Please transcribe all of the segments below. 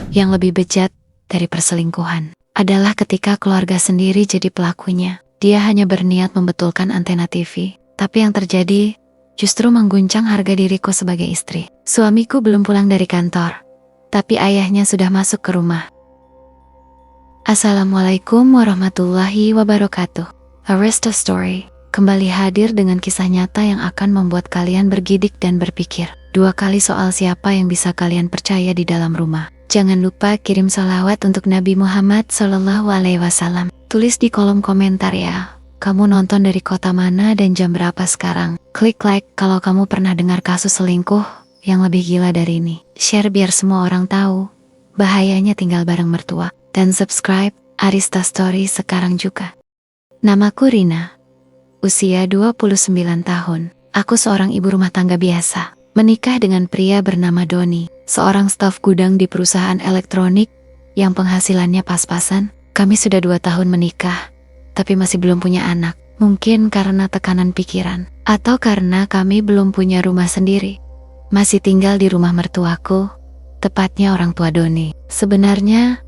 Yang lebih bejat dari perselingkuhan adalah ketika keluarga sendiri jadi pelakunya. Dia hanya berniat membetulkan antena TV, tapi yang terjadi justru mengguncang harga diriku sebagai istri. Suamiku belum pulang dari kantor, tapi ayahnya sudah masuk ke rumah. Assalamualaikum warahmatullahi wabarakatuh. Arista Story kembali hadir dengan kisah nyata yang akan membuat kalian bergidik dan berpikir 2 kali soal siapa yang bisa kalian percaya di dalam rumah. Jangan lupa kirim sholawat untuk Nabi Muhammad SAW. Tulis di kolom komentar ya, kamu nonton dari kota mana dan jam berapa sekarang. Klik like kalau kamu pernah dengar kasus selingkuh yang lebih gila dari ini. Share biar semua orang tahu bahayanya tinggal bareng mertua. Dan subscribe Arista Story sekarang juga. Namaku Rina, usia 29 tahun. Aku seorang ibu rumah tangga biasa. Menikah dengan pria bernama Doni, seorang staf gudang di perusahaan elektronik yang penghasilannya pas-pasan. Kami sudah 2 tahun menikah, tapi masih belum punya anak. Mungkin karena tekanan pikiran, atau karena kami belum punya rumah sendiri. Masih tinggal di rumah mertuaku, tepatnya orang tua Doni. Sebenarnya,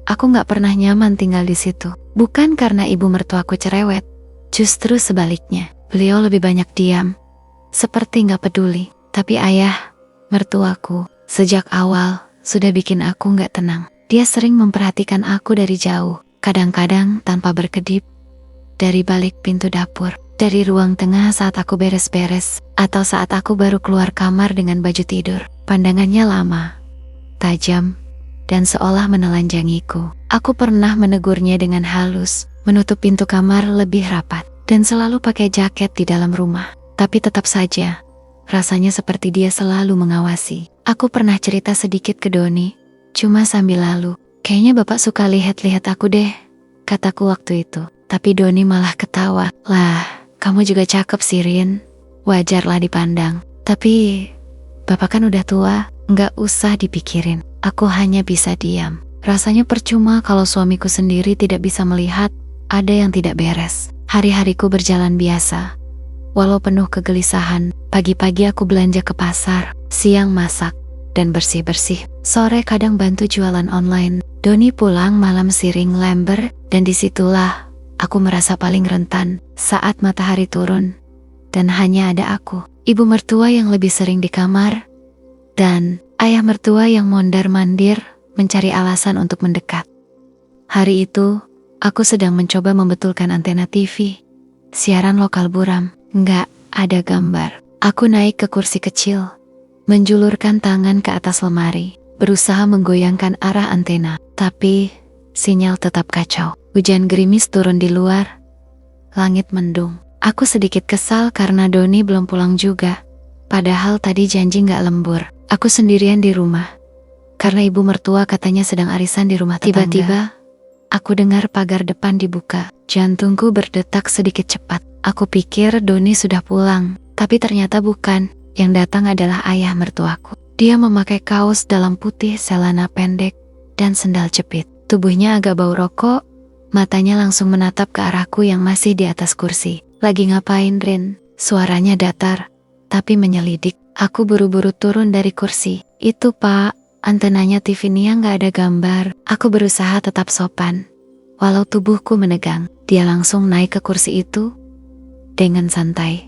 aku gak pernah nyaman tinggal di situ. Bukan karena ibu mertuaku cerewet, justru sebaliknya. Beliau lebih banyak diam, seperti gak peduli. Tapi ayah, mertuaku, sejak awal sudah bikin aku gak tenang. Dia sering memperhatikan aku dari jauh, kadang-kadang tanpa berkedip, dari balik pintu dapur, dari ruang tengah saat aku beres-beres, atau saat aku baru keluar kamar dengan baju tidur. Pandangannya lama, tajam, dan seolah menelanjangiku. Aku pernah menegurnya dengan halus, menutup pintu kamar lebih rapat, dan selalu pakai jaket di dalam rumah. Tapi tetap saja, rasanya seperti dia selalu mengawasi. Aku pernah cerita sedikit ke Doni, cuma sambil lalu. Kayaknya bapak suka lihat-lihat aku deh, kataku waktu itu. Tapi Doni malah ketawa. Lah, kamu juga cakep sih Rin, wajarlah dipandang. Tapi, bapak kan udah tua, nggak usah dipikirin. Aku hanya bisa diam. Rasanya percuma kalau suamiku sendiri tidak bisa melihat ada yang tidak beres. Hari-hariku berjalan biasa. Walau penuh kegelisahan, pagi-pagi aku belanja ke pasar, siang masak, dan bersih-bersih. Sore kadang bantu jualan online. Doni pulang malam siring lember, dan disitulah aku merasa paling rentan saat matahari turun. Dan hanya ada aku, ibu mertua yang lebih sering di kamar, dan ayah mertua yang mondar-mandir mencari alasan untuk mendekat. Hari itu, aku sedang mencoba membetulkan antena TV, siaran lokal buram. Nggak ada gambar. Aku naik ke kursi kecil, menjulurkan tangan ke atas lemari, berusaha menggoyangkan arah antena. Tapi, sinyal tetap kacau. Hujan gerimis turun di luar. Langit mendung. Aku sedikit kesal karena Doni belum pulang juga. Padahal tadi janji nggak lembur. Aku sendirian di rumah. Karena ibu mertua katanya sedang arisan di rumah tetangga. Tiba-tiba, aku dengar pagar depan dibuka. Jantungku berdetak sedikit cepat. Aku pikir Doni sudah pulang, tapi ternyata bukan. Yang datang adalah ayah mertuaku. Dia memakai kaos dalam putih, celana pendek, dan sendal jepit. Tubuhnya agak bau rokok, matanya langsung menatap ke arahku yang masih di atas kursi. Lagi ngapain, Rin? Suaranya datar, tapi menyelidik. Aku buru-buru turun dari kursi. Itu pak, antenanya TV Nia nggak ada gambar. Aku berusaha tetap sopan, walau tubuhku menegang. Dia langsung naik ke kursi itu, dengan santai,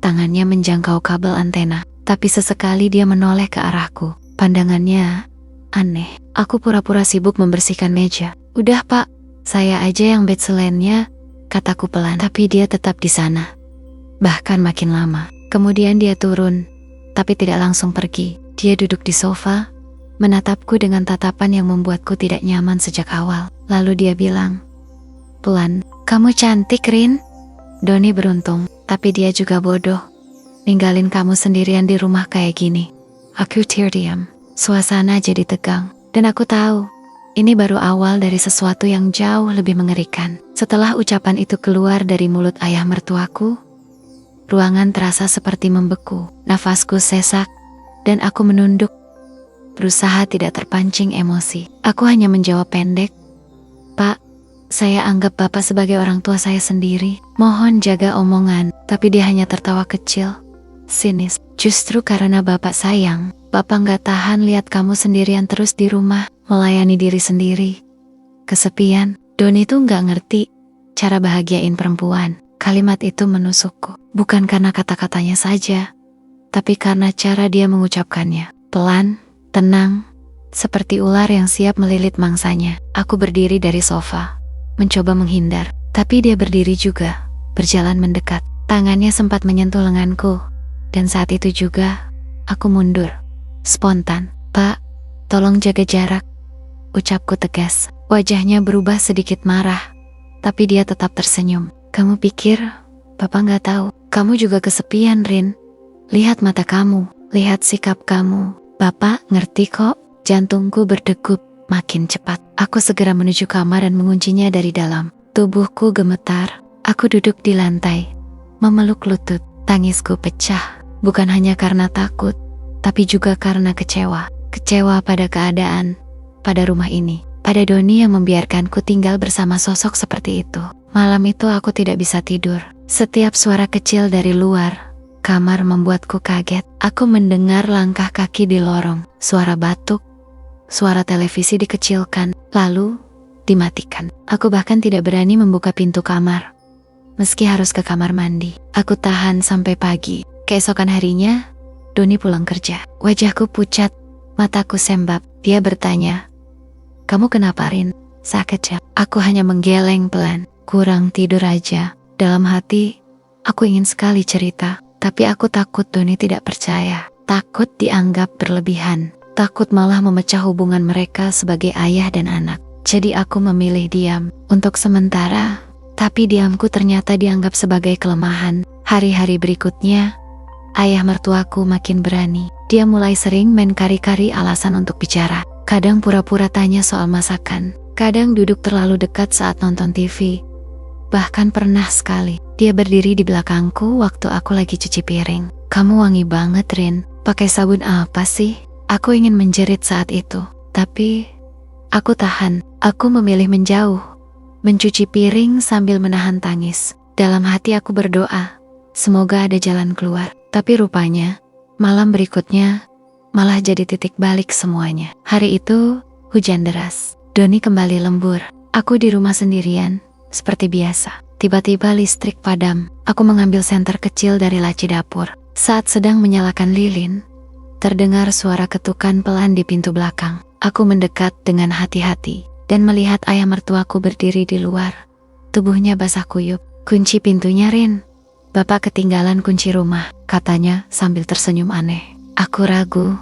tangannya menjangkau kabel antena, tapi sesekali dia menoleh ke arahku. Pandangannya aneh. Aku pura-pura sibuk membersihkan meja. Udah pak, saya aja yang bed selennya, kataku pelan. Tapi dia tetap di sana. Bahkan makin lama. Kemudian dia turun, tapi tidak langsung pergi. Dia duduk di sofa, menatapku dengan tatapan yang membuatku tidak nyaman sejak awal. Lalu dia bilang, pelan, kamu cantik Rin. Doni beruntung, tapi dia juga bodoh. Ninggalin kamu sendirian di rumah kayak gini. Aku terdiam. Suasana jadi tegang. Dan aku tahu, ini baru awal dari sesuatu yang jauh lebih mengerikan. Setelah ucapan itu keluar dari mulut ayah mertuaku, ruangan terasa seperti membeku. Nafasku sesak, dan aku menunduk, berusaha tidak terpancing emosi. Aku hanya menjawab pendek, Pak, saya anggap Bapak sebagai orang tua saya sendiri. Mohon jaga omongan. Tapi dia hanya tertawa kecil, sinis. Justru karena Bapak sayang, Bapak nggak tahan lihat kamu sendirian terus di rumah, melayani diri sendiri. Kesepian. Doni tuh nggak ngerti cara bahagiain perempuan. Kalimat itu menusukku. Bukan karena kata-katanya saja, tapi karena cara dia mengucapkannya. Pelan, tenang, seperti ular yang siap melilit mangsanya. Aku berdiri dari sofa, mencoba menghindar. Tapi dia berdiri juga, berjalan mendekat. Tangannya sempat menyentuh lenganku. Dan saat itu juga, aku mundur. Spontan. "Pak, tolong jaga jarak," ucapku tegas. Wajahnya berubah sedikit marah, tapi dia tetap tersenyum. "Kamu pikir Bapak nggak tahu? Kamu juga kesepian, Rin. Lihat mata kamu, lihat sikap kamu. Bapak ngerti kok." Jantungku berdegup makin cepat. Aku segera menuju kamar dan menguncinya dari dalam. Tubuhku gemetar. Aku duduk di lantai, memeluk lutut. Tangisku pecah, bukan hanya karena takut, tapi juga karena kecewa. Kecewa pada keadaan, pada rumah ini, pada Doni yang membiarkanku tinggal bersama sosok seperti itu. Malam itu aku tidak bisa tidur. Setiap suara kecil dari luar kamar membuatku kaget. Aku mendengar langkah kaki di lorong, suara batuk, suara televisi dikecilkan, lalu dimatikan. Aku bahkan tidak berani membuka pintu kamar, meski harus ke kamar mandi. Aku tahan sampai pagi. Keesokan harinya, Doni pulang kerja. Wajahku pucat, mataku sembab. Dia bertanya, "Kamu kenapa, Rin? Sakit ya?" Aku hanya menggeleng pelan. "Kurang tidur aja." Dalam hati, aku ingin sekali cerita, tapi aku takut Doni tidak percaya. Takut dianggap berlebihan. Takut malah memecah hubungan mereka sebagai ayah dan anak. Jadi aku memilih diam untuk sementara, tapi diamku ternyata dianggap sebagai kelemahan. Hari-hari berikutnya, ayah mertuaku makin berani. Dia mulai sering main kari-kari alasan untuk bicara. Kadang pura-pura tanya soal masakan. Kadang duduk terlalu dekat saat nonton TV. Bahkan pernah sekali, dia berdiri di belakangku waktu aku lagi cuci piring. "Kamu wangi banget, Rin. Pakai sabun apa sih?" Aku ingin menjerit saat itu, tapi aku tahan. Aku memilih menjauh, mencuci piring sambil menahan tangis. Dalam hati aku berdoa, semoga ada jalan keluar. Tapi rupanya, malam berikutnya malah jadi titik balik semuanya. Hari itu, hujan deras. Doni kembali lembur. Aku di rumah sendirian, seperti biasa. Tiba-tiba listrik padam. Aku mengambil senter kecil dari laci dapur. Saat sedang menyalakan lilin, terdengar suara ketukan pelan di pintu belakang. Aku mendekat dengan hati-hati dan melihat ayah mertuaku berdiri di luar. Tubuhnya basah kuyup. "Kunci pintunya, Rin. Bapak ketinggalan kunci rumah," katanya sambil tersenyum aneh. Aku ragu,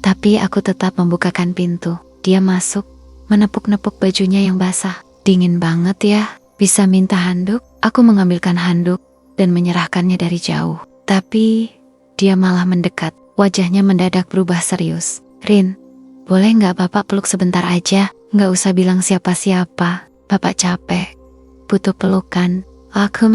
tapi aku tetap membukakan pintu. Dia masuk, menepuk-nepuk bajunya yang basah. "Dingin banget ya, bisa minta handuk?" Aku mengambilkan handuk dan menyerahkannya dari jauh. Tapi dia malah mendekat. Wajahnya mendadak berubah serius. "Rin, boleh nggak Bapak peluk sebentar aja? Nggak usah bilang siapa-siapa. Bapak capek, butuh pelukan." Aku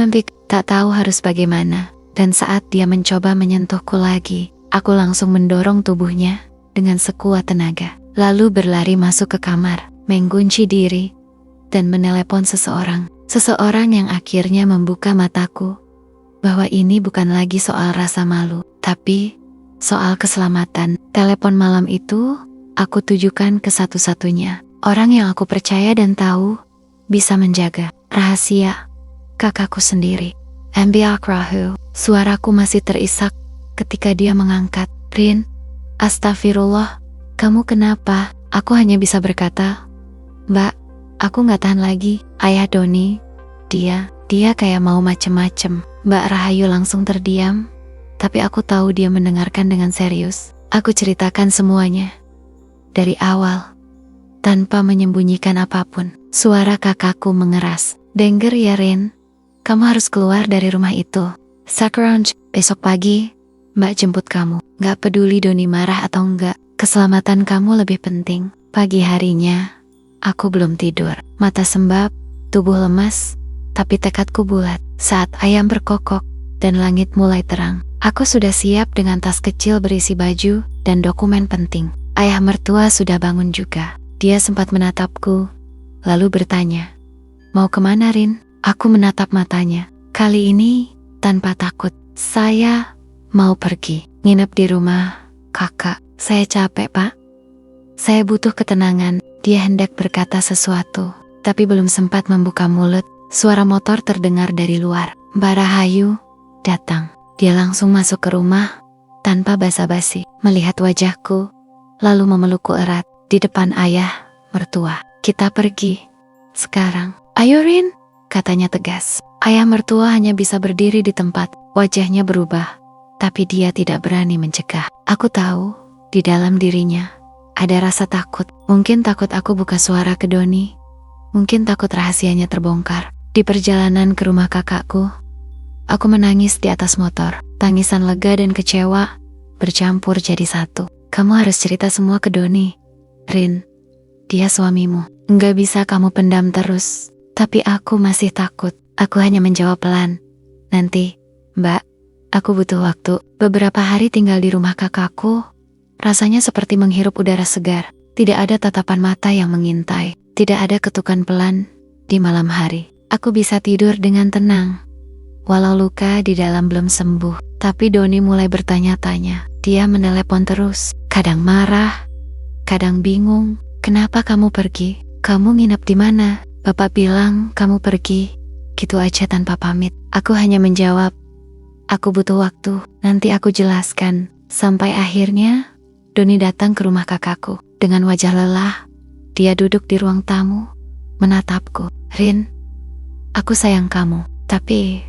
tak tahu harus bagaimana. Dan saat dia mencoba menyentuhku lagi, aku langsung mendorong tubuhnya dengan sekuat tenaga. Lalu berlari masuk ke kamar, mengunci diri, dan menelepon seseorang. Seseorang yang akhirnya membuka mataku bahwa ini bukan lagi soal rasa malu, tapi soal keselamatan. Telepon malam itu aku tujukan ke satu-satunya orang yang aku percaya dan tahu bisa menjaga rahasia kakakku sendiri. Ambi Akrahu. Suaraku masih terisak ketika dia mengangkat. "Rin, astagfirullah, kamu kenapa?" Aku hanya bisa berkata, "Mbak, aku gak tahan lagi. Ayah Doni, dia kayak mau macem-macem." Mbak Rahayu langsung terdiam, tapi aku tahu dia mendengarkan dengan serius. Aku ceritakan semuanya dari awal, tanpa menyembunyikan apapun. Suara kakakku mengeras. "Denger ya, Rin, kamu harus keluar dari rumah itu. Sekarang, besok pagi, Mbak jemput kamu. Gak peduli Doni marah atau enggak, keselamatan kamu lebih penting." Pagi harinya, aku belum tidur. Mata sembab, tubuh lemas, tapi tekadku bulat. Saat ayam berkokok dan langit mulai terang, aku sudah siap dengan tas kecil berisi baju dan dokumen penting. Ayah mertua sudah bangun juga. Dia sempat menatapku, lalu bertanya, "Mau kemana, Rin?" Aku menatap matanya. Kali ini tanpa takut. "Saya mau pergi, nginep di rumah kakak." Saya capek, Pak. Saya butuh ketenangan. Dia hendak berkata sesuatu, tapi belum sempat membuka mulut. Suara motor terdengar dari luar. Mbak Rahayu datang. Dia langsung masuk ke rumah tanpa basa-basi, melihat wajahku, lalu memelukku erat di depan ayah mertua. Kita pergi sekarang. Ayo Rin, katanya tegas. Ayah mertua hanya bisa berdiri di tempat, wajahnya berubah, tapi dia tidak berani mencegah. Aku tahu, di dalam dirinya ada rasa takut. Mungkin takut aku buka suara ke Doni, mungkin takut rahasianya terbongkar. Di perjalanan ke rumah kakakku, aku menangis di atas motor. Tangisan lega dan kecewa bercampur jadi satu. Kamu harus cerita semua ke Doni, Rin. Dia suamimu. Enggak bisa kamu pendam terus. Tapi aku masih takut. Aku hanya menjawab pelan. Nanti, Mbak, aku butuh waktu. Beberapa hari tinggal di rumah kakakku. Rasanya seperti menghirup udara segar. Tidak ada tatapan mata yang mengintai. Tidak ada ketukan pelan di malam hari. Aku bisa tidur dengan tenang. Walau luka di dalam belum sembuh. Tapi Doni mulai bertanya-tanya. Dia menelepon terus. Kadang marah, kadang bingung. Kenapa kamu pergi? Kamu nginep di mana? Bapak bilang kamu pergi. Gitu aja tanpa pamit. Aku hanya menjawab, aku butuh waktu. Nanti aku jelaskan. Sampai akhirnya Doni datang ke rumah kakakku. Dengan wajah lelah, dia duduk di ruang tamu, menatapku. Rin, aku sayang kamu, tapi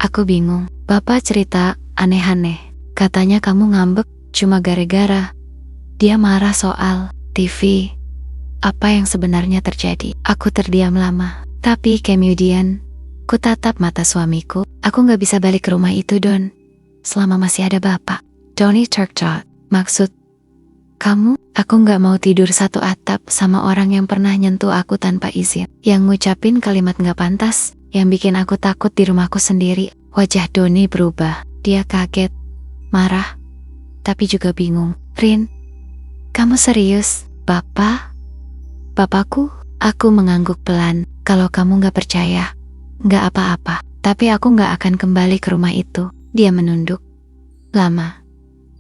aku bingung. Bapak cerita aneh-aneh. Katanya kamu ngambek cuma gara-gara dia marah soal TV. Apa yang sebenarnya terjadi? Aku terdiam lama. Tapi kemudian, ku tatap mata suamiku. Aku gak bisa balik ke rumah itu, Don. Selama masih ada bapak. Doni terkejut. Maksud kamu? Aku gak mau tidur satu atap sama orang yang pernah nyentuh aku tanpa izin. Yang ngucapin kalimat gak pantas. Yang bikin aku takut di rumahku sendiri. Wajah Doni berubah. Dia kaget, marah, tapi juga bingung. Rin, kamu serius? Bapak? Bapakku? Aku mengangguk pelan. Kalau kamu gak percaya, gak apa-apa. Tapi aku gak akan kembali ke rumah itu. Dia menunduk lama,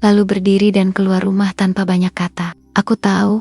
lalu berdiri dan keluar rumah tanpa banyak kata. Aku tahu,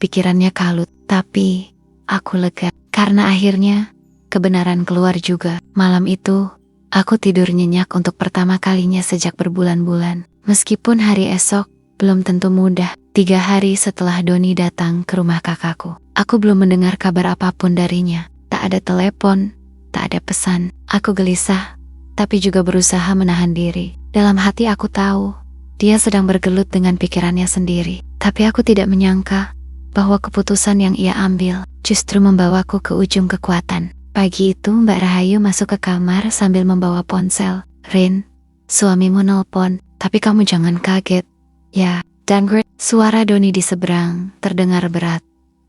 pikirannya kalut. Tapi aku lega, karena akhirnya kebenaran keluar juga. Malam itu, aku tidur nyenyak untuk pertama kalinya sejak berbulan-bulan. Meskipun hari esok belum tentu mudah. 3 hari setelah Doni datang ke rumah kakakku, aku belum mendengar kabar apapun darinya. Tak ada telepon, tak ada pesan. Aku gelisah, tapi juga berusaha menahan diri. Dalam hati aku tahu, dia sedang bergelut dengan pikirannya sendiri. Tapi aku tidak menyangka bahwa keputusan yang ia ambil justru membawaku ke ujung kekuatan. Pagi itu Mbak Rahayu masuk ke kamar sambil membawa ponsel. Rin, suamimu nelpon, tapi kamu jangan kaget. Ya, Dangret. Suara Doni di seberang terdengar berat,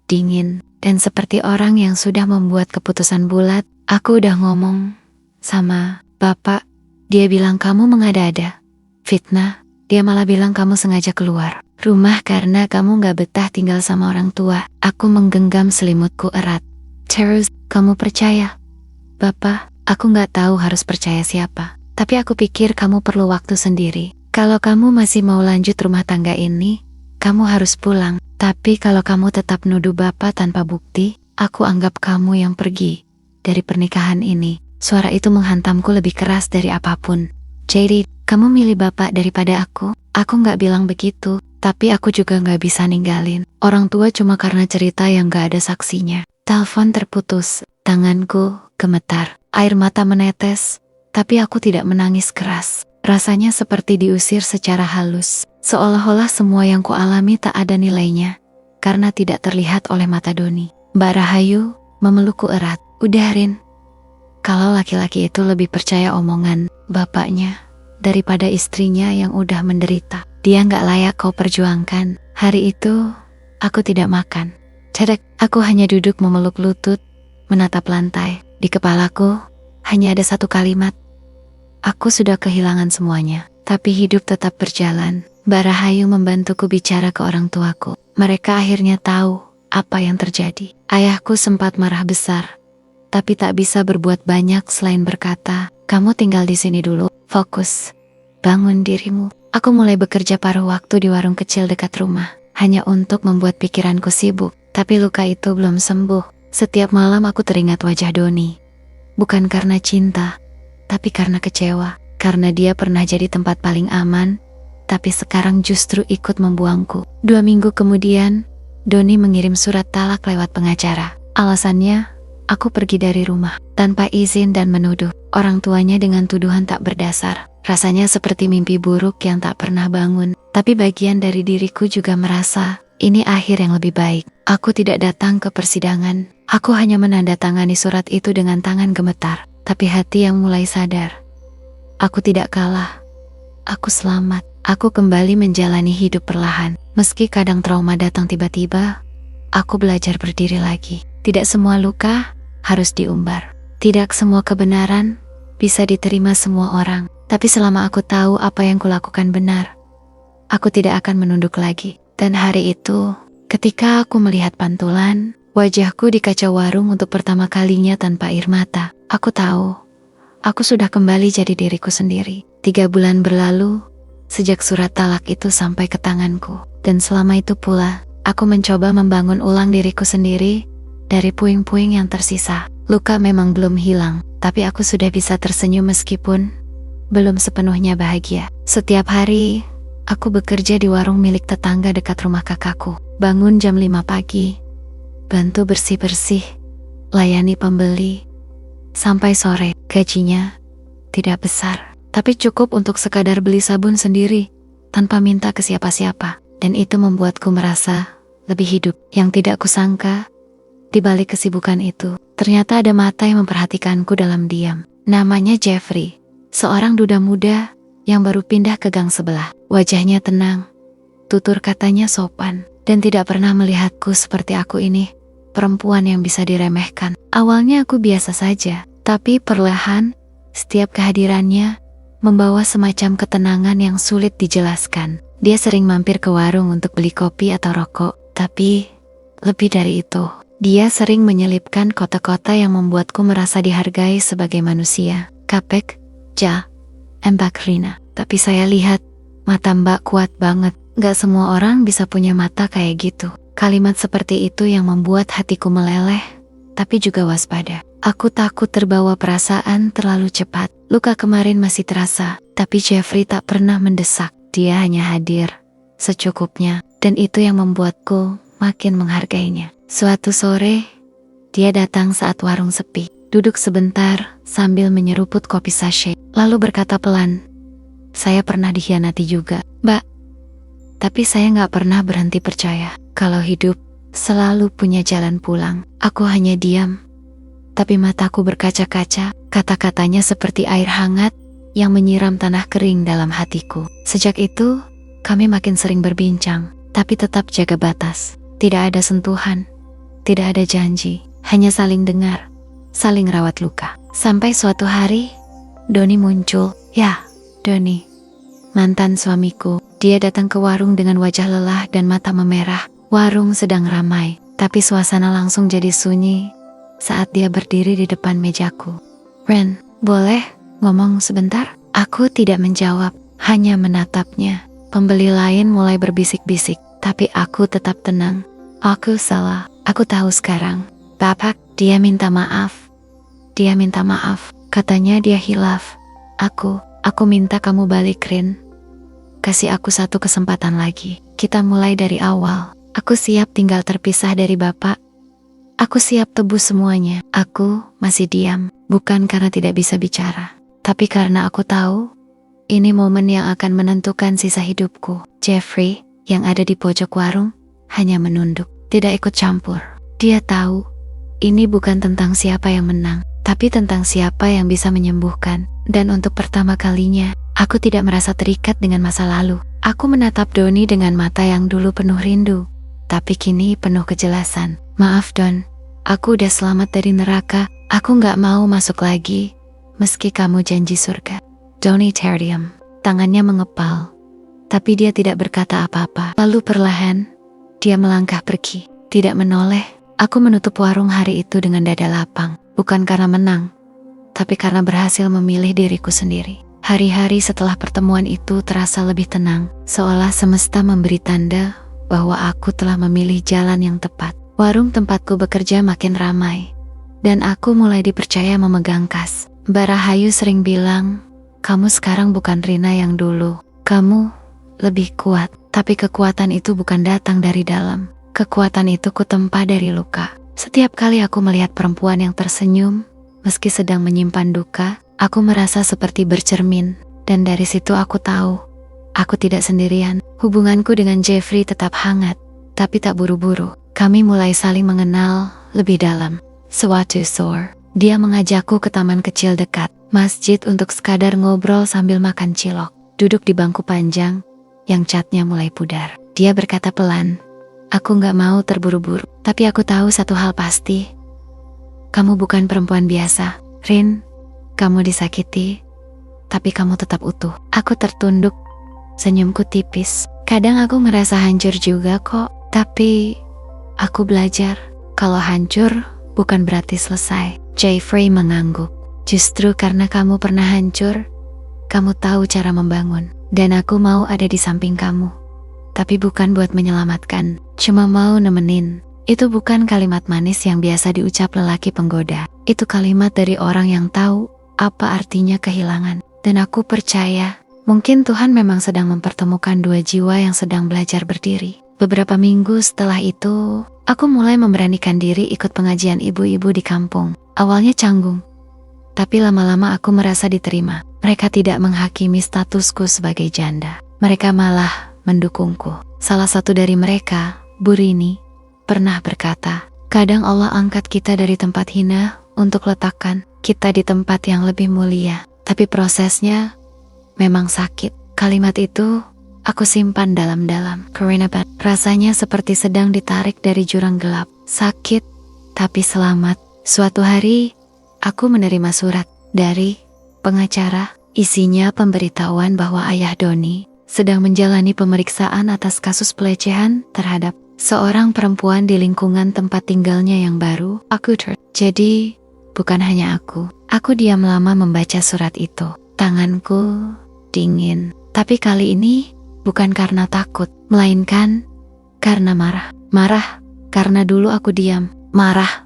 dingin, dan seperti orang yang sudah membuat keputusan bulat. Aku udah ngomong sama bapak. Dia bilang kamu mengada-ada. Fitnah. Dia malah bilang kamu sengaja keluar rumah karena kamu gak betah tinggal sama orang tua. Aku menggenggam selimutku erat. Terus, kamu percaya? Bapak, aku gak tahu harus percaya siapa. Tapi aku pikir kamu perlu waktu sendiri. Kalau kamu masih mau lanjut rumah tangga ini, kamu harus pulang. Tapi kalau kamu tetap nuduh bapak tanpa bukti, aku anggap kamu yang pergi dari pernikahan ini. Suara itu menghantamku lebih keras dari apapun. Jadi, kamu milih bapak daripada aku? Aku gak bilang begitu, tapi aku juga gak bisa ninggalin orang tua cuma karena cerita yang gak ada saksinya. Telepon terputus, tanganku gemetar, air mata menetes, tapi aku tidak menangis keras. Rasanya seperti diusir secara halus, seolah-olah semua yang kualami tak ada nilainya, karena tidak terlihat oleh mata Doni. Mbak Rahayu memelukku erat. Udah Rin, kalau laki-laki itu lebih percaya omongan bapaknya daripada istrinya yang udah menderita, dia gak layak kau perjuangkan. Hari itu, aku tidak makan. Cedek, aku hanya duduk memeluk lutut, menatap lantai. Di kepalaku, hanya ada satu kalimat. Aku sudah kehilangan semuanya, tapi hidup tetap berjalan. Mbak Rahayu membantuku bicara ke orang tuaku. Mereka akhirnya tahu apa yang terjadi. Ayahku sempat marah besar, tapi tak bisa berbuat banyak selain berkata, kamu tinggal di sini dulu, fokus, bangun dirimu. Aku mulai bekerja paruh waktu di warung kecil dekat rumah, hanya untuk membuat pikiranku sibuk. Tapi luka itu belum sembuh. Setiap malam aku teringat wajah Doni. Bukan karena cinta, tapi karena kecewa. Karena dia pernah jadi tempat paling aman, tapi sekarang justru ikut membuangku. 2 minggu kemudian, Doni mengirim surat talak lewat pengacara. Alasannya, aku pergi dari rumah tanpa izin dan menuduh orang tuanya dengan tuduhan tak berdasar. Rasanya seperti mimpi buruk yang tak pernah bangun. Tapi bagian dari diriku juga merasa ini akhir yang lebih baik. Aku tidak datang ke persidangan. Aku hanya menandatangani surat itu dengan tangan gemetar. Tapi hati yang mulai sadar. Aku tidak kalah. Aku selamat. Aku kembali menjalani hidup perlahan. Meski kadang trauma datang tiba-tiba, aku belajar berdiri lagi. Tidak semua luka harus diumbar. Tidak semua kebenaran bisa diterima semua orang. Tapi selama aku tahu apa yang kulakukan benar, aku tidak akan menunduk lagi. Dan hari itu, ketika aku melihat pantulan, wajahku di kaca warung untuk pertama kalinya tanpa air mata, aku tahu, aku sudah kembali jadi diriku sendiri. 3 bulan berlalu, sejak surat talak itu sampai ke tanganku. Dan selama itu pula, aku mencoba membangun ulang diriku sendiri dari puing-puing yang tersisa. Luka memang belum hilang, tapi aku sudah bisa tersenyum meskipun belum sepenuhnya bahagia. Setiap hari, aku bekerja di warung milik tetangga dekat rumah kakakku. Bangun jam 5 pagi, bantu bersih-bersih, layani pembeli, sampai sore. Gajinya tidak besar, tapi cukup untuk sekadar beli sabun sendiri, tanpa minta ke siapa-siapa. Dan itu membuatku merasa lebih hidup. Yang tidak kusangka, di balik kesibukan itu, ternyata ada mata yang memperhatikanku dalam diam. Namanya Jeffrey. Seorang duda muda yang baru pindah ke gang sebelah. Wajahnya tenang, tutur katanya sopan, dan tidak pernah melihatku seperti aku ini, perempuan yang bisa diremehkan. Awalnya aku biasa saja, tapi perlahan, setiap kehadirannya membawa semacam ketenangan yang sulit dijelaskan. Dia sering mampir ke warung untuk beli kopi atau rokok, tapi lebih dari itu, dia sering menyelipkan kota-kota yang membuatku merasa dihargai sebagai manusia. Kapek, Ja, Mbak Rina. Tapi saya lihat, mata Mbak kuat banget. Gak semua orang bisa punya mata kayak gitu. Kalimat seperti itu yang membuat hatiku meleleh, tapi juga waspada. Aku takut terbawa perasaan terlalu cepat. Luka kemarin masih terasa, tapi Jeffrey tak pernah mendesak. Dia hanya hadir secukupnya, dan itu yang membuatku makin menghargainya. Suatu sore, dia datang saat warung sepi. Duduk sebentar sambil menyeruput kopi sachet, lalu berkata pelan, "Saya pernah dikhianati juga, Mbak. Tapi saya gak pernah berhenti percaya kalau hidup selalu punya jalan pulang." Aku hanya diam, tapi mataku berkaca-kaca. Kata-katanya seperti air hangat yang menyiram tanah kering dalam hatiku. Sejak itu, kami makin sering berbincang, tapi tetap jaga batas. Tidak ada sentuhan, tidak ada janji, hanya saling dengar, saling rawat luka. Sampai suatu hari, Doni muncul. Ya, Doni, mantan suamiku. Dia datang ke warung dengan wajah lelah dan mata memerah. Warung sedang ramai, tapi suasana langsung jadi sunyi saat dia berdiri di depan mejaku. "Ren, boleh ngomong sebentar?" Aku tidak menjawab, hanya menatapnya. Pembeli lain mulai berbisik-bisik, tapi aku tetap tenang. "Aku salah, aku tahu sekarang. Bapak, dia minta maaf. Dia minta maaf. Katanya dia hilaf. Aku minta kamu balik, Rin. Kasih aku satu kesempatan lagi. Kita mulai dari awal. Aku siap tinggal terpisah dari Bapak. Aku siap tebus semuanya." Aku masih diam, bukan karena tidak bisa bicara, tapi karena aku tahu ini momen yang akan menentukan sisa hidupku. Jeffrey, yang ada di pojok warung, hanya menunduk, tidak ikut campur. Dia tahu, ini bukan tentang siapa yang menang, tapi tentang siapa yang bisa menyembuhkan. Dan untuk pertama kalinya, aku tidak merasa terikat dengan masa lalu. Aku menatap Doni dengan mata yang dulu penuh rindu, tapi kini penuh kejelasan. "Maaf Don, aku udah selamat dari neraka. Aku gak mau masuk lagi, meski kamu janji surga." Doni terdiam, tangannya mengepal, tapi dia tidak berkata apa-apa. Lalu perlahan, dia melangkah pergi, tidak menoleh. Aku menutup warung hari itu dengan dada lapang, bukan karena menang, tapi karena berhasil memilih diriku sendiri. Hari-hari setelah pertemuan itu terasa lebih tenang, seolah semesta memberi tanda bahwa aku telah memilih jalan yang tepat. Warung tempatku bekerja makin ramai, dan aku mulai dipercaya memegang kas. Mbak Rahayu sering bilang, "Kamu sekarang bukan Rina yang dulu. Kamu lebih kuat." Tapi kekuatan itu bukan datang dari dalam. Kekuatan itu kutempa dari luka. Setiap kali aku melihat perempuan yang tersenyum, meski sedang menyimpan duka, aku merasa seperti bercermin. Dan dari situ aku tahu, aku tidak sendirian. Hubunganku dengan Jeffrey tetap hangat, tapi tak buru-buru. Kami mulai saling mengenal lebih dalam. Suatu sore, dia mengajakku ke taman kecil dekat masjid untuk sekadar ngobrol sambil makan cilok. Duduk di bangku panjang yang catnya mulai pudar. Dia berkata pelan, "Aku gak mau terburu-buru, tapi aku tahu satu hal pasti. Kamu bukan perempuan biasa, Rin. Kamu disakiti, tapi kamu tetap utuh." Aku tertunduk, senyumku tipis. Kadang aku ngerasa hancur juga kok, tapi aku belajar kalau hancur bukan berarti selesai. Jeffrey mengangguk. "Justru karena kamu pernah hancur, kamu tahu cara membangun. Dan aku mau ada di samping kamu. Tapi bukan buat menyelamatkan, cuma mau nemenin." Itu bukan kalimat manis yang biasa diucap lelaki penggoda. Itu kalimat dari orang yang tahu apa artinya kehilangan. Dan aku percaya, mungkin Tuhan memang sedang mempertemukan dua jiwa yang sedang belajar berdiri. Beberapa minggu setelah itu, aku mulai memberanikan diri ikut pengajian ibu-ibu di kampung. Awalnya canggung, tapi lama-lama aku merasa diterima. Mereka tidak menghakimi statusku sebagai janda. Mereka malah mendukungku. Salah satu dari mereka, Bu Rini, pernah berkata, "Kadang Allah angkat kita dari tempat hina untuk letakkan kita di tempat yang lebih mulia. Tapi prosesnya memang sakit." Kalimat itu aku simpan dalam-dalam. Karena rasanya seperti sedang ditarik dari jurang gelap. Sakit, tapi selamat. Suatu hari, aku menerima surat dari pengacara. Isinya pemberitahuan bahwa ayah Doni sedang menjalani pemeriksaan atas kasus pelecehan terhadap seorang perempuan di lingkungan tempat tinggalnya yang baru. Jadi, bukan hanya aku. Aku diam lama membaca surat itu. Tanganku dingin. Tapi kali ini bukan karena takut, melainkan karena marah. Marah karena dulu aku diam. Marah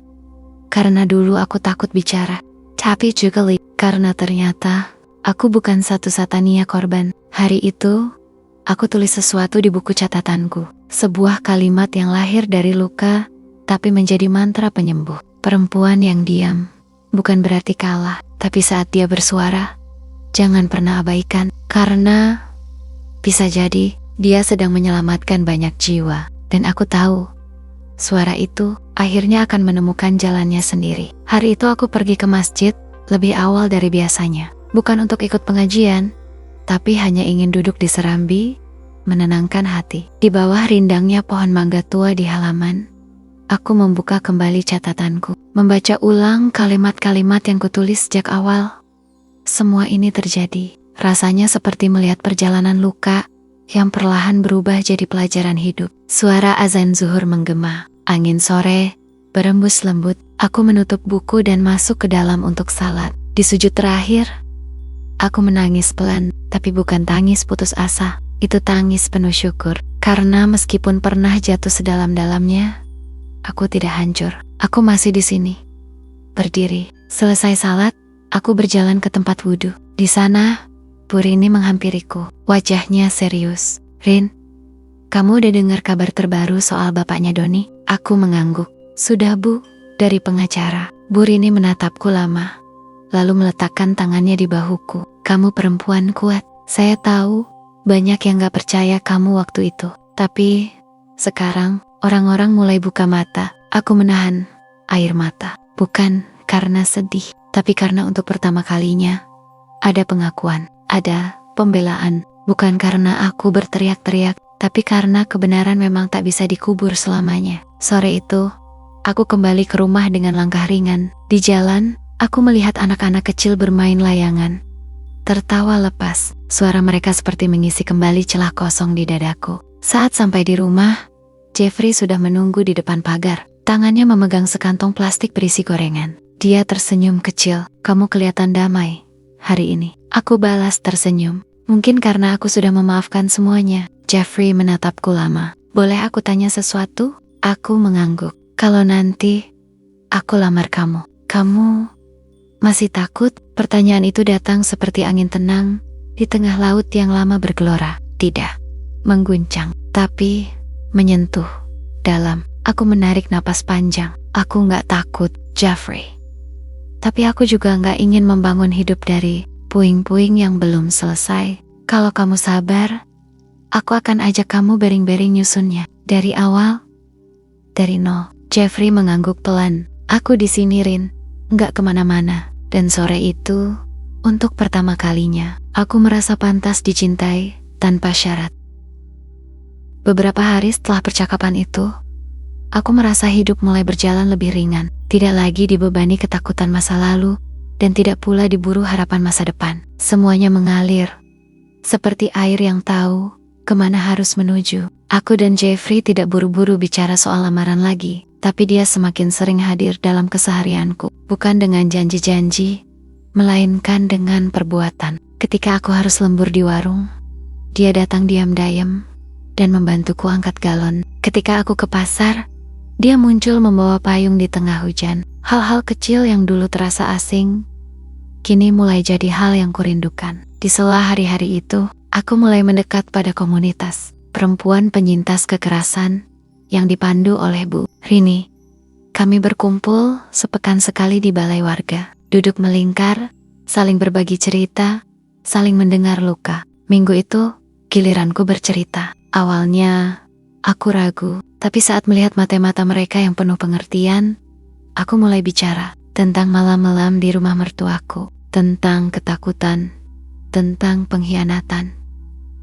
karena dulu aku takut bicara. Tapi juga karena ternyata aku bukan satu-satunya korban. Hari itu, aku tulis sesuatu di buku catatanku. Sebuah kalimat yang lahir dari luka, tapi menjadi mantra penyembuh. Perempuan yang diam bukan berarti kalah, tapi saat dia bersuara, jangan pernah abaikan. Karena bisa jadi dia sedang menyelamatkan banyak jiwa. Dan aku tahu, suara itu akhirnya akan menemukan jalannya sendiri. Hari itu aku pergi ke masjid lebih awal dari biasanya. Bukan untuk ikut pengajian, tapi hanya ingin duduk di serambi, menenangkan hati. Di bawah rindangnya pohon mangga tua di halaman, aku membuka kembali catatanku, membaca ulang kalimat-kalimat yang kutulis sejak awal. Semua ini terjadi, rasanya seperti melihat perjalanan luka yang perlahan berubah jadi pelajaran hidup. Suara azan zuhur menggema, angin sore berembus lembut. Aku menutup buku dan masuk ke dalam untuk salat. Di sujud terakhir, aku menangis pelan, tapi bukan tangis putus asa. Itu tangis penuh syukur, karena meskipun pernah jatuh sedalam-dalamnya, aku tidak hancur. Aku masih di sini, berdiri. Selesai salat, aku berjalan ke tempat wudhu. Di sana, Bu Rini menghampiriku. Wajahnya serius. "Rin, kamu udah dengar kabar terbaru soal bapaknya Doni?" Aku mengangguk. "Sudah, Bu." Dari pengacara. Bu Rini menatapku lama, lalu meletakkan tangannya di bahuku. "Kamu perempuan kuat. Saya tahu banyak yang gak percaya kamu waktu itu. Tapi sekarang orang-orang mulai buka mata." Aku menahan air mata. Bukan karena sedih, tapi karena untuk pertama kalinya ada pengakuan, ada pembelaan. Bukan karena aku berteriak-teriak, tapi karena kebenaran memang tak bisa dikubur selamanya. Sore itu, aku kembali ke rumah dengan langkah ringan. Di jalan, aku melihat anak-anak kecil bermain layangan. Tertawa lepas, suara mereka seperti mengisi kembali celah kosong di dadaku. Saat sampai di rumah, Jeffrey sudah menunggu di depan pagar. Tangannya memegang sekantong plastik berisi gorengan. Dia tersenyum kecil. "Kamu kelihatan damai, hari ini. Aku balas tersenyum. Mungkin karena aku sudah memaafkan semuanya. Jeffrey menatapku lama. Boleh aku tanya sesuatu? Aku mengangguk. Kalau nanti aku lamar kamu, kamu masih takut? Pertanyaan itu datang seperti angin tenang di tengah laut yang lama bergelora. Tidak mengguncang, tapi menyentuh dalam. Aku menarik napas panjang. Aku gak takut, Jeffrey. Tapi aku juga gak ingin membangun hidup dari puing-puing yang belum selesai. Kalau kamu sabar, aku akan ajak kamu bering-bering nyusunnya. Dari awal, dari nol. Jeffrey mengangguk pelan. Aku di sini, Rin. Nggak kemana-mana. Dan sore itu, untuk pertama kalinya, aku merasa pantas dicintai tanpa syarat. Beberapa hari setelah percakapan itu, aku merasa hidup mulai berjalan lebih ringan. Tidak lagi dibebani ketakutan masa lalu, dan tidak pula diburu harapan masa depan. Semuanya mengalir, seperti air yang tahu kemana harus menuju. Aku dan Jeffrey tidak buru-buru bicara soal lamaran lagi, tapi dia semakin sering hadir dalam keseharianku. Bukan dengan janji-janji, melainkan dengan perbuatan. Ketika aku harus lembur di warung, dia datang diam-diam dan membantuku angkat galon. Ketika aku ke pasar, dia muncul membawa payung di tengah hujan. Hal-hal kecil yang dulu terasa asing, kini mulai jadi hal yang kurindukan. Di sela hari-hari itu, aku mulai mendekat pada komunitas perempuan penyintas kekerasan yang dipandu oleh Bu Rini. Kami berkumpul sepekan sekali di balai warga, duduk melingkar, saling berbagi cerita, saling mendengar luka. Minggu itu, giliranku bercerita. Awalnya, aku ragu, tapi saat melihat mata-mata mereka yang penuh pengertian, aku mulai bicara tentang malam-malam di rumah mertuaku, tentang ketakutan, tentang pengkhianatan,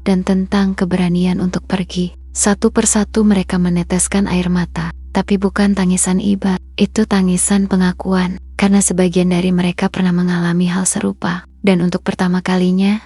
dan tentang keberanian untuk pergi. Satu persatu mereka meneteskan air mata, tapi bukan tangisan iba, itu tangisan pengakuan, karena sebagian dari mereka pernah mengalami hal serupa. Dan untuk pertama kalinya,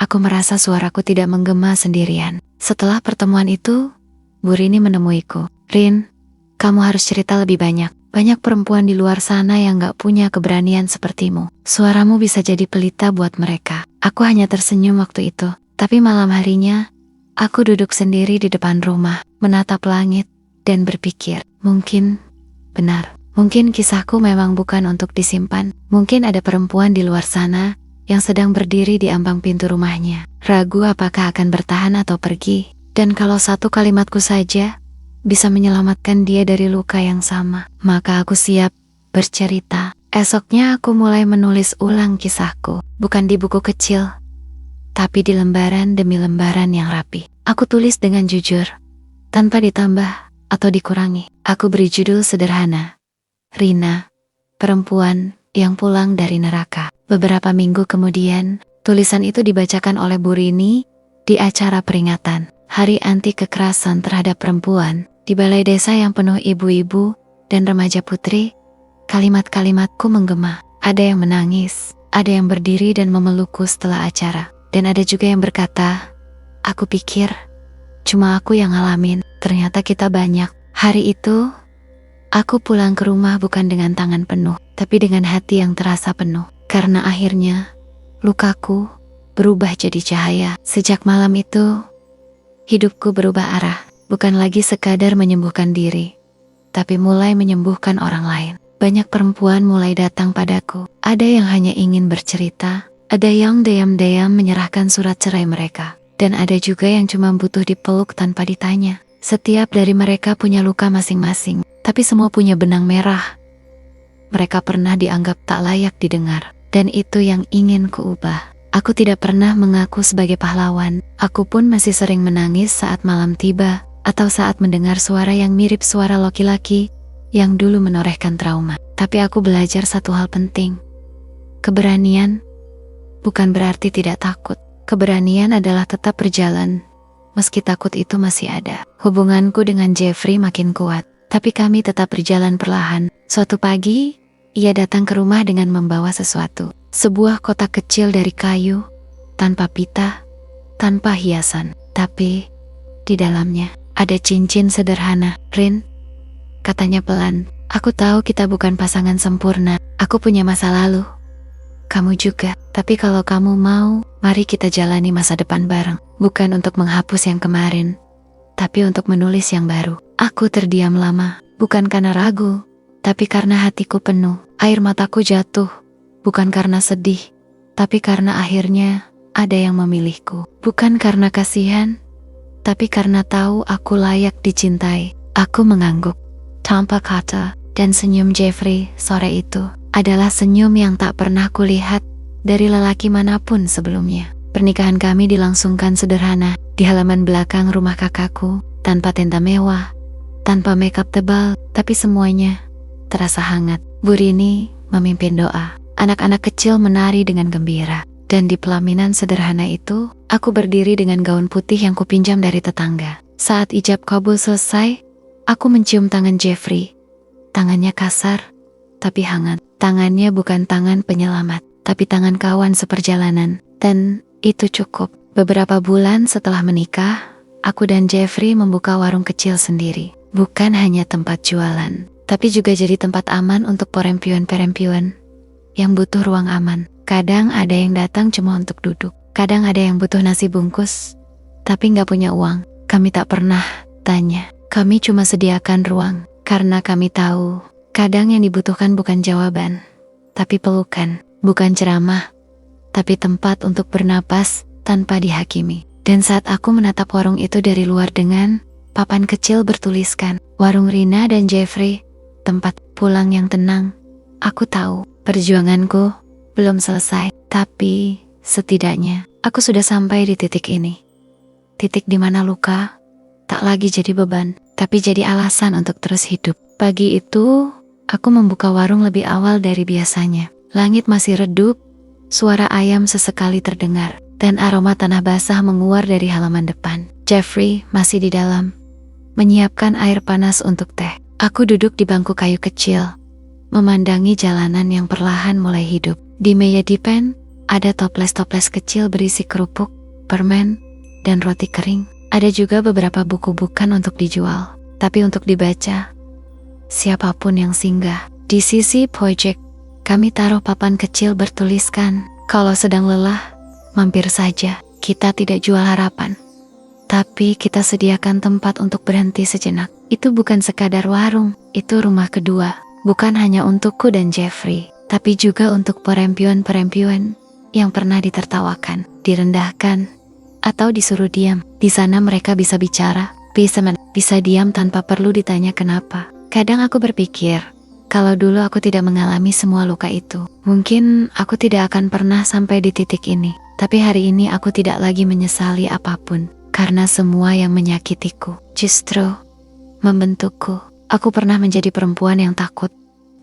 aku merasa suaraku tidak menggema sendirian. Setelah pertemuan itu, Bu Rini menemuiku. Rin, kamu harus cerita lebih banyak. Banyak perempuan di luar sana yang gak punya keberanian sepertimu. Suaramu bisa jadi pelita buat mereka. Aku hanya tersenyum waktu itu. Tapi malam harinya, aku duduk sendiri di depan rumah, menatap langit, dan berpikir, mungkin benar. Mungkin kisahku memang bukan untuk disimpan. Mungkin ada perempuan di luar sana yang sedang berdiri di ambang pintu rumahnya, ragu apakah akan bertahan atau pergi. Dan kalau satu kalimatku saja bisa menyelamatkan dia dari luka yang sama, maka aku siap bercerita. Esoknya aku mulai menulis ulang kisahku, bukan di buku kecil, tapi di lembaran demi lembaran yang rapi. Aku tulis dengan jujur, tanpa ditambah atau dikurangi. Aku beri judul sederhana, Rina, perempuan yang pulang dari neraka. Beberapa minggu kemudian, tulisan itu dibacakan oleh Bu Rini di acara peringatan Hari Anti Kekerasan Terhadap Perempuan di balai desa yang penuh ibu-ibu dan remaja putri. Kalimat-kalimatku menggema. Ada yang menangis, ada yang berdiri dan memelukku setelah acara. Dan ada juga yang berkata, aku pikir cuma aku yang ngalamin, ternyata kita banyak. Hari itu, aku pulang ke rumah bukan dengan tangan penuh, tapi dengan hati yang terasa penuh. Karena akhirnya, lukaku berubah jadi cahaya. Sejak malam itu, hidupku berubah arah. Bukan lagi sekadar menyembuhkan diri, tapi mulai menyembuhkan orang lain. Banyak perempuan mulai datang padaku. Ada yang hanya ingin bercerita, ada yang diam-diam menyerahkan surat cerai mereka, dan ada juga yang cuma butuh dipeluk tanpa ditanya. Setiap dari mereka punya luka masing-masing, tapi semua punya benang merah. Mereka pernah dianggap tak layak didengar, dan itu yang ingin kuubah. Aku tidak pernah mengaku sebagai pahlawan. Aku pun masih sering menangis saat malam tiba, atau saat mendengar suara yang mirip suara laki-laki yang dulu menorehkan trauma. Tapi aku belajar satu hal penting. Keberanian bukan berarti tidak takut. Keberanian adalah tetap berjalan, meski takut itu masih ada. Hubunganku dengan Jeffrey makin kuat, tapi kami tetap berjalan perlahan. Suatu pagi, ia datang ke rumah dengan membawa sesuatu. Sebuah kotak kecil dari kayu, tanpa pita, tanpa hiasan. Tapi, di dalamnya, ada cincin sederhana. Rin, katanya pelan, aku tahu kita bukan pasangan sempurna. Aku punya masa lalu. kamu juga. Tapi kalau kamu mau, mari kita jalani masa depan bareng. Bukan untuk menghapus yang kemarin, tapi untuk menulis yang baru. Aku terdiam lama, bukan karena ragu, tapi karena hatiku penuh. Air mataku jatuh, bukan karena sedih, tapi karena akhirnya ada yang memilihku. Bukan karena kasihan, tapi karena tahu aku layak dicintai. Aku mengangguk tanpa kata, dan senyum Jeffrey sore itu adalah senyum yang tak pernah kulihat dari lelaki manapun sebelumnya. Pernikahan kami dilangsungkan sederhana di halaman belakang rumah kakakku, tanpa tenda mewah, tanpa makeup tebal, tapi semuanya terasa hangat. Bu Rini memimpin doa. Anak-anak kecil menari dengan gembira. Dan di pelaminan sederhana itu, aku berdiri dengan gaun putih yang kupinjam dari tetangga. Saat ijab kabul selesai, aku mencium tangan Jeffrey. Tangannya kasar, tapi hangat. Tangannya bukan tangan penyelamat, tapi tangan kawan seperjalanan. Dan itu cukup. Beberapa bulan setelah menikah, aku dan Jeffrey membuka warung kecil sendiri. Bukan hanya tempat jualan, tapi juga jadi tempat aman untuk perempuan-perempuan yang butuh ruang aman. Kadang ada yang datang cuma untuk duduk. Kadang ada yang butuh nasi bungkus, tapi gak punya uang. Kami tak pernah tanya. Kami cuma sediakan ruang, karena kami tahu kadang yang dibutuhkan bukan jawaban, tapi pelukan. Bukan ceramah, tapi tempat untuk bernapas tanpa dihakimi. Dan saat aku menatap warung itu dari luar dengan papan kecil bertuliskan Warung Rina dan Jeffrey, tempat pulang yang tenang, aku tahu perjuanganku belum selesai, tapi setidaknya aku sudah sampai di titik ini. Titik di mana luka tak lagi jadi beban, tapi jadi alasan untuk terus hidup. Pagi itu, aku membuka warung lebih awal dari biasanya. Langit masih redup, suara ayam sesekali terdengar, dan aroma tanah basah menguar dari halaman depan. Jeffrey masih di dalam, menyiapkan air panas untuk teh. Aku duduk di bangku kayu kecil, memandangi jalanan yang perlahan mulai hidup. Di meja dipen, ada toples-toples kecil berisi kerupuk, permen, dan roti kering. Ada juga beberapa buku bukan untuk dijual, tapi untuk dibaca. Siapapun yang singgah. Di sisi pojok, kami taruh papan kecil bertuliskan, kalau sedang lelah, mampir saja. Kita tidak jual harapan, tapi kita sediakan tempat untuk berhenti sejenak. Itu bukan sekadar warung, itu rumah kedua. Bukan hanya untukku dan Jeffrey, tapi juga untuk perempuan-perempuan yang pernah ditertawakan, direndahkan, atau disuruh diam. Di sana mereka bisa bicara, bisa diam tanpa perlu ditanya kenapa. Kadang aku berpikir, kalau dulu aku tidak mengalami semua luka itu, mungkin aku tidak akan pernah sampai di titik ini. Tapi hari ini aku tidak lagi menyesali apapun, karena semua yang menyakitiku justru membentukku. Aku pernah menjadi perempuan yang takut,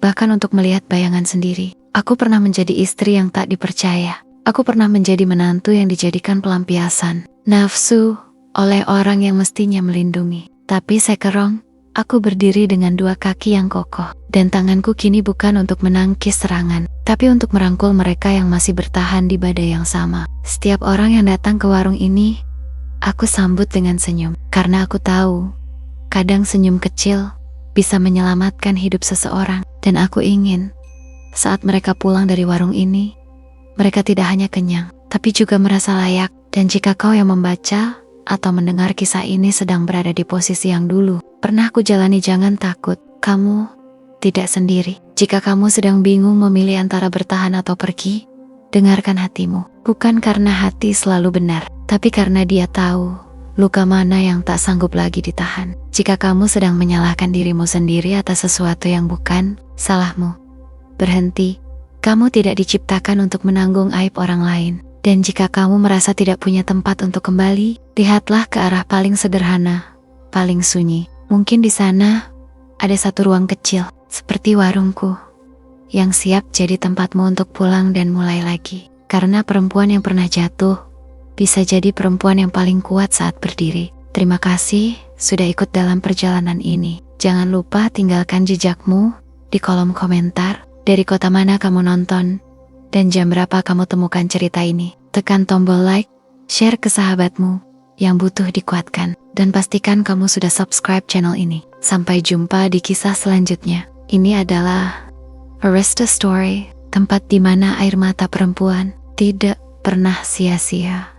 bahkan untuk melihat bayangan sendiri. Aku pernah menjadi istri yang tak dipercaya. Aku pernah menjadi menantu yang dijadikan pelampiasan nafsu oleh orang yang mestinya melindungi. Tapi sekarang, aku berdiri dengan dua kaki yang kokoh, dan tanganku kini bukan untuk menangkis serangan, tapi untuk merangkul mereka yang masih bertahan di badai yang sama. Setiap orang yang datang ke warung ini, aku sambut dengan senyum, karena aku tahu, kadang senyum kecil bisa menyelamatkan hidup seseorang. Dan aku ingin, saat mereka pulang dari warung ini, mereka tidak hanya kenyang, tapi juga merasa layak. Dan jika kau yang membaca atau mendengar kisah ini sedang berada di posisi yang dulu pernah ku jalani, jangan takut, kamu tidak sendiri. Jika kamu sedang bingung memilih antara bertahan atau pergi, dengarkan hatimu. Bukan karena hati selalu benar, tapi karena dia tahu luka mana yang tak sanggup lagi ditahan. Jika kamu sedang menyalahkan dirimu sendiri atas sesuatu yang bukan salahmu, berhenti. Kamu tidak diciptakan untuk menanggung aib orang lain. Dan jika kamu merasa tidak punya tempat untuk kembali, lihatlah ke arah paling sederhana, paling sunyi. Mungkin di sana ada satu ruang kecil, seperti warungku, yang siap jadi tempatmu untuk pulang dan mulai lagi. Karena perempuan yang pernah jatuh bisa jadi perempuan yang paling kuat saat berdiri. Terima kasih sudah ikut dalam perjalanan ini. Jangan lupa tinggalkan jejakmu di kolom komentar. Dari kota mana kamu nonton, dan jam berapa kamu temukan cerita ini. Tekan tombol like, share ke sahabatmu yang butuh dikuatkan, dan pastikan kamu sudah subscribe channel ini. Sampai jumpa di kisah selanjutnya. Ini adalah Arista Story tempat di mana air mata perempuan tidak pernah sia-sia.